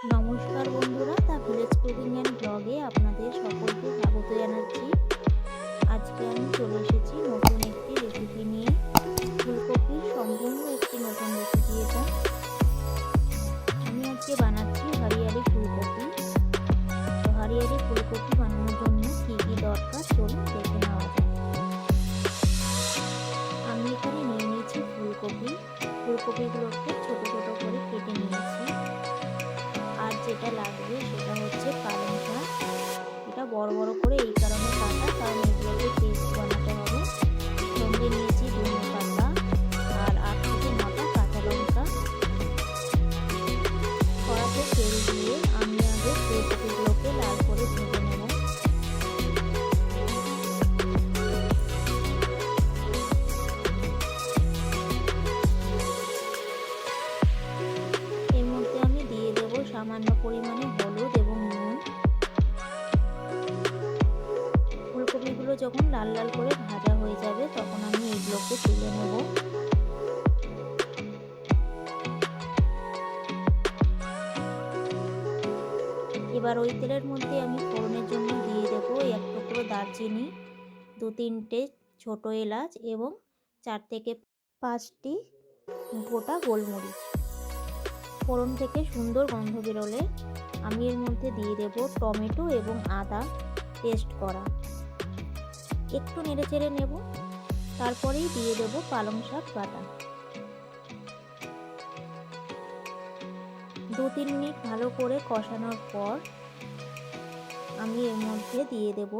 নমস্কার বন্ধুরা, the village cooking and ব্লগে আপনাদের সকলকে স্বাগত জানাচ্ছি। আজকে আমি চলে এসেছি নতুন একটি রেসিপি নিয়ে। ফুলকপির সম্পূর্ণ একটি নতুন রেসিপি এটা। আমি আজকে বানাচ্ছি হারিয়ালি ফুলকপি। তো হারিয়ালি ফুলকপি বানানোর জন্য কী কী দরকার চলুন দেখে নেওয়া যায়। আমি এখানে নিয়ে নিয়েছি ফুলকপিগুলোকে ছোট ছোট করে কেটে নিয়েছি। আর যেটা লাগবে সেটা হচ্ছে পালং শাক। এটা বড় বড় করে এই কারণে কাটা, কারণ এগুলোকে পেস্ট বানাতে হবে। সঙ্গে নিয়েছি ধনে পাতা আর 8 থেকে 9টা কাঁচা লঙ্কা। কড়াতে তেল দিয়ে আমি আগে ফুলকপিগুলোকে লাল করে ভেজে নেব। এর মধ্যে আমি দিয়ে দেব সামান্য পরিমাণে হলুদ এবং নুন। ফুলকপিগুলো যখন লাল লাল করে ভাজা হয়ে যাবে তখন আমি এগুলোকে তুলে নেব। এবার ওই তেলের মধ্যে আমি ফোড়নের জন্য দিয়ে দেব 1 টুকরো দারচিনি, 2-3টে ছোট এলাচ এবং 4 থেকে 5টি গোটা গোলমরিচ। ফোড়ন থেকে সুন্দর গন্ধ বেরোলে আমি এর মধ্যে দিয়ে দেব টমেটো এবং আদা পেস্ট করা। একটু নেড়ে চেড়ে নেব, তারপরেই দিয়ে দেব পালং শাক বাটা। 2-3 মিনিট ভালো করে কষানোর পর আমি এর মধ্যে দিয়ে দেব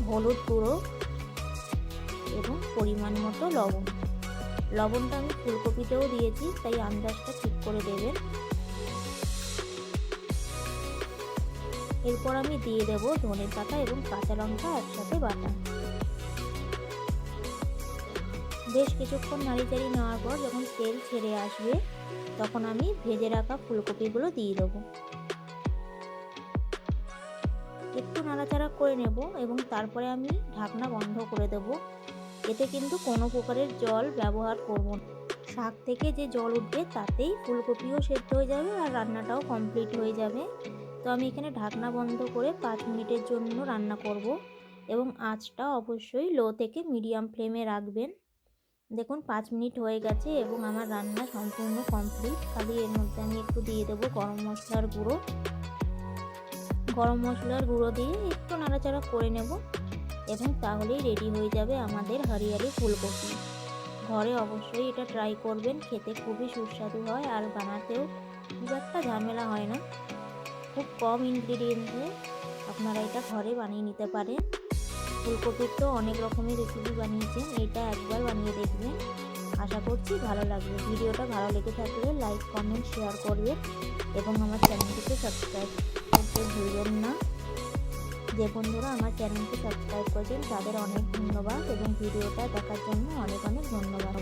হলুদ গুঁড়ো এবং পরিমাণ মতো লবণ। লবণটা আমি ফুলকপিতেও দিয়েছি, তাই আন্দাজটা ঠিক করে দেবেন। এরপর আমি দিয়ে দেব ধনে পাতা এবং কাঁচা লঙ্কা একসাথে বাটা। বেশ কিছুক্ষণ নাড়িচাড়ি নেওয়ার পর যখন তেল ছেড়ে আসবে তখন আমি ভেজে রাখা ফুলকপিগুলো দিয়ে দেবো। একটু নাড়াচাড়া করে নেব এবং তারপরে আমি ঢাকনা বন্ধ করে দেব। এতে কিন্তু কোনো প্রকারের জল ব্যবহার করব না। শাক থেকে যে জল উঠবে তাতেই ফুলকপিও সেদ্ধ হয়ে যাবে আর রান্নাটাও কমপ্লিট হয়ে যাবে। তো আমি এখানে ঢাকনা বন্ধ করে 5 মিনিটের জন্য রান্না করব এবং আঁচটা অবশ্যই লো থেকে মিডিয়াম ফ্লেমে রাখবেন। দেখুন 5 মিনিট হয়ে গেছে এবং আমার রান্না সম্পূর্ণ কমপ্লিট। খালি এর মধ্যে আমি একটু দিয়ে দেবো গরম মশলার গুঁড়ো। গরম মশলার গুঁড়ো দিয়ে একটু নাড়াচাড়া করে নেব এবং তাহলেই রেডি হয়ে যাবে আমাদের হারিয়ালি ফুলকপি। ঘরে অবশ্যই এটা ট্রাই করবেন, খেতে খুবই সুস্বাদু হয় আর বানাতেও খুব একটা ঝামেলা হয় না। খুব কম ইনগ্রিডিয়েন্টে আপনারা এটা ঘরে বানিয়ে নিতে পারেন। ফুলকপির তো অনেক রকমের রেসিপি বানিয়েছেন, এটা একবার বানিয়ে দেখবেন, আশা করছি ভালো লাগবে। ভিডিওটা ভালো লেগে থাকলে লাইক কমেন্ট শেয়ার করবেন এবং আমার চ্যানেলটিকে সাবস্ক্রাইব করতে ভুলবেন না। যে বন্ধুরা আমার চ্যানেলটি সাবস্ক্রাইব করেছেন তাদের অনেক ধন্যবাদ এবং ভিডিওটা দেখার জন্য অনেক অনেক ধন্যবাদ।